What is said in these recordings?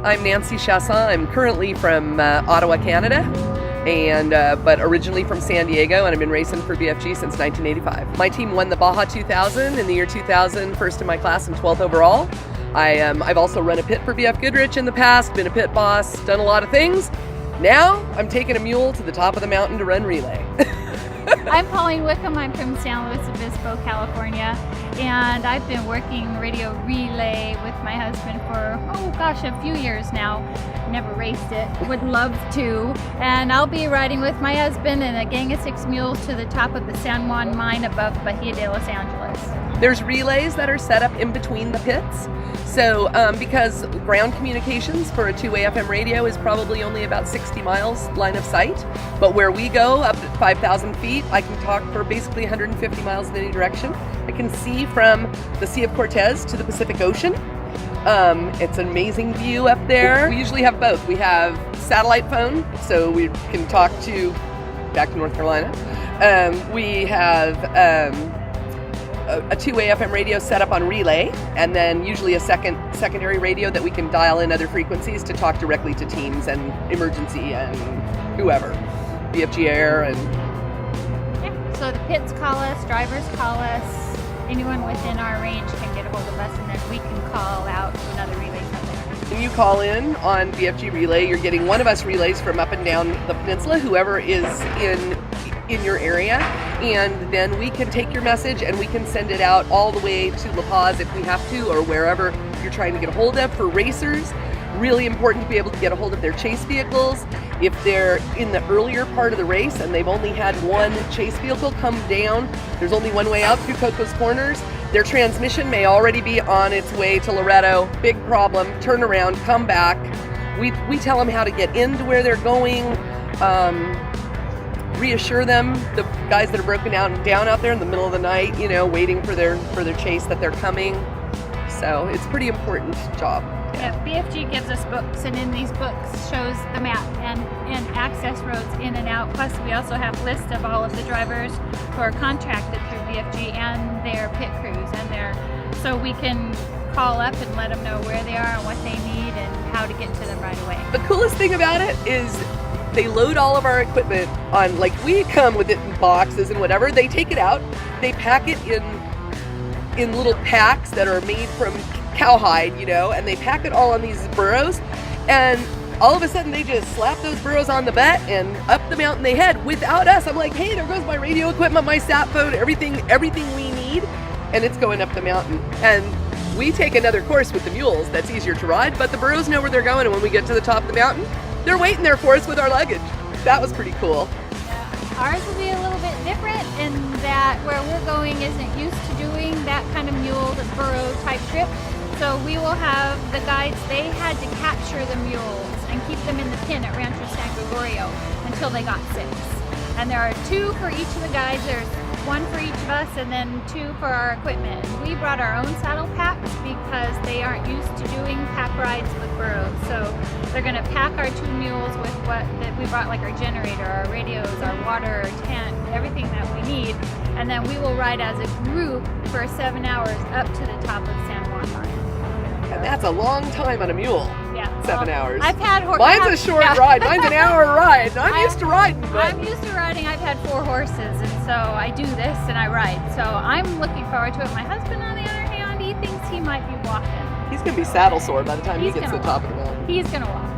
I'm Nancy Chasson. I'm currently from Ottawa, Canada, and but originally from San Diego, and I've been racing for BFG since 1985. My team won the Baja 2000 in the year 2000, first in my class and 12th overall. I've also run a pit for BFGoodrich in the past, been a pit boss, done a lot of things. Now I'm taking a mule to the top of the mountain to run relay. I'm Pauline Wickham. I'm from San Luis Obispo, California, and I've been working radio relay with my husband for, a few years now. Never raced it, would love to, and I'll be riding with my husband and a gang of 6 mules to the top of the San Juan mine above Bahia de Los Angeles. There's relays that are set up in between the pits. So because ground communications for a two-way FM radio is probably only about 60 miles line of sight, but where we go up at 5,000 feet, I can talk for basically 150 miles in any direction. I can see from the Sea of Cortez to the Pacific Ocean. It's an amazing view up there. We usually have both. We have satellite phone, so we can talk to back to North Carolina. We have a two-way FM radio set up on relay, and then usually a secondary radio that we can dial in other frequencies to talk directly to teams and emergency and whoever, BFG Air and. Yeah. So the pits call us, drivers call us. Anyone within our range can get a hold of us, and then we can call out to another relay from there. When you call in on BFG Relay, you're getting one of us relays from up and down the peninsula, whoever is in your area, and then we can take your message and we can send it out all the way to La Paz if we have to, or wherever you're trying to get a hold of. For racers, really important to be able to get a hold of their chase vehicles. If they're in the earlier part of the race and they've only had one chase vehicle come down, there's only one way out through Coco's Corners. Their transmission may already be on its way to Loretto. Big problem. Turn around, come back. We tell them how to get into where they're going. Reassure them, the guys that are broken down out there in the middle of the night, waiting for their chase that they're coming. So it's a pretty important job. Yeah, BFG gives us books, and in these books shows the map and access roads in and out. Plus we also have lists of all of the drivers who are contracted through BFG and their pit crews, so we can call up and let them know where they are and what they need and how to get to them right away. The coolest thing about it is they load all of our equipment on, we come with it in boxes and whatever. They take it out, they pack it in little packs that are made from cowhide, and they pack it all on these burros, and all of a sudden they just slap those burros on the butt and up the mountain they head without us. I'm like, hey, there goes my radio equipment, my sat phone, everything we need, and it's going up the mountain. And we take another course with the mules that's easier to ride, but the burros know where they're going, and when we get to the top of the mountain, they're waiting there for us with our luggage. That was pretty cool. Yeah. Ours will be a little bit different in that where we're going isn't used to doing that kind of mule burro type trip. So we will have the guides, they had to capture the mules and keep them in the pen at Rancho San Gregorio until they got 6. And there are 2 for each of the guides. There's 1 for each of us and then 2 for our equipment. We brought our own saddle packs because they aren't used to doing pack rides with burros. So they're going to pack our 2 mules with we brought, like our generator, our radios, our water, our tent, everything that we need. And then we will ride as a group for 7 hours up to the top of San Juan Mine. And that's a long time on a mule. Yeah. 7 hours. I've had Mine's a short ride. Mine's an hour ride. I'm used to riding. But I'm used to riding. I've had 4 horses, and so I do this and I ride. So I'm looking forward to it. My husband, on the other hand, he thinks he might be walking. He's going to be saddle sore by the time he gets to the top of the mountain. He's going to walk.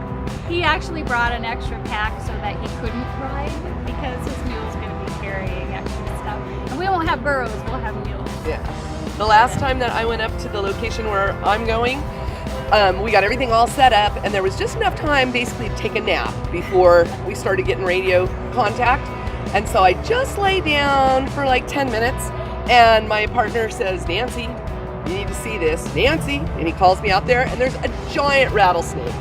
He actually brought an extra pack so that he couldn't ride because his mule's going to be carrying extra stuff. And we won't have burros, we'll have mules. Yeah. The last time that I went up to the location where I'm going, we got everything all set up, and there was just enough time basically to take a nap before we started getting radio contact. And so I just lay down for 10 minutes, and my partner says, Nancy, you need to see this. Nancy, and he calls me out there, and there's a giant rattlesnake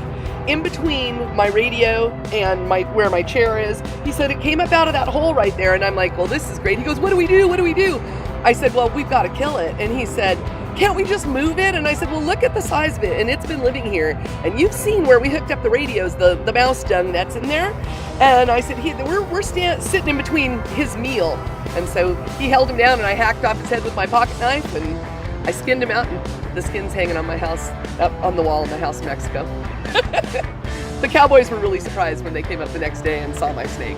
in between my radio and where my chair is. He said it came up out of that hole right there, and I'm like, well, this is great. He goes, what do we do? What do we do? I said, well, we've got to kill it. And he said, can't we just move it? And I said, well, look at the size of it, and it's been living here. And you've seen where we hooked up the radios, the mouse dung that's in there. And I said, we're sitting in between his meal. And so he held him down, and I hacked off his head with my pocket knife, and I skinned him out, and the skin's hanging on my house, up on the wall in my house in Mexico. The cowboys were really surprised when they came up the next day and saw my snake.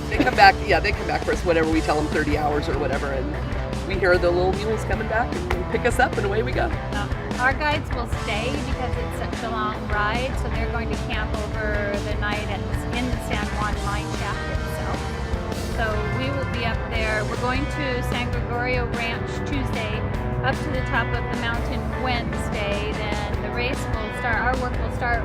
They come back, they come back for us whenever we tell them 30 hours or whatever, and we hear the little mules coming back and they pick us up and away we go. Our guides will stay because it's such a long ride, so they're going to camp over the night in the San Juan mine shaft itself. So we will be up there. We're going to San Gregorio Ranch Tuesday, up to the top of the mountain Wednesday. Then the race will start, our work will start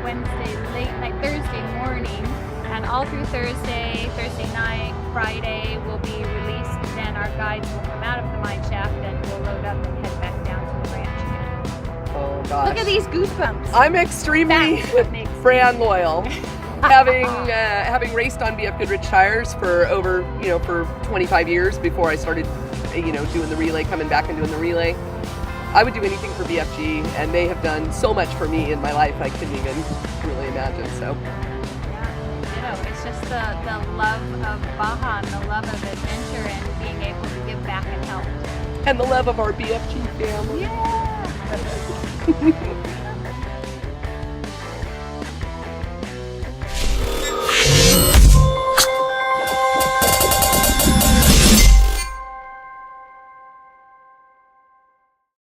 Wednesday late night, Thursday morning, and all through Thursday night, Friday will be released. Then our guides will come out of the mine shaft and we'll load up and head back down to the ranch again. Oh gosh. Look at these goosebumps. I'm extremely brand loyal. Having raced on BFGoodrich tires for over, for 25 years before I started, doing the relay, coming back and doing the relay. I would do anything for BFG, and they have done so much for me in my life I couldn't even really imagine. So. It's just the love of Baja and the love of adventure and being able to give back and help. And the love of our BFG family. Yeah.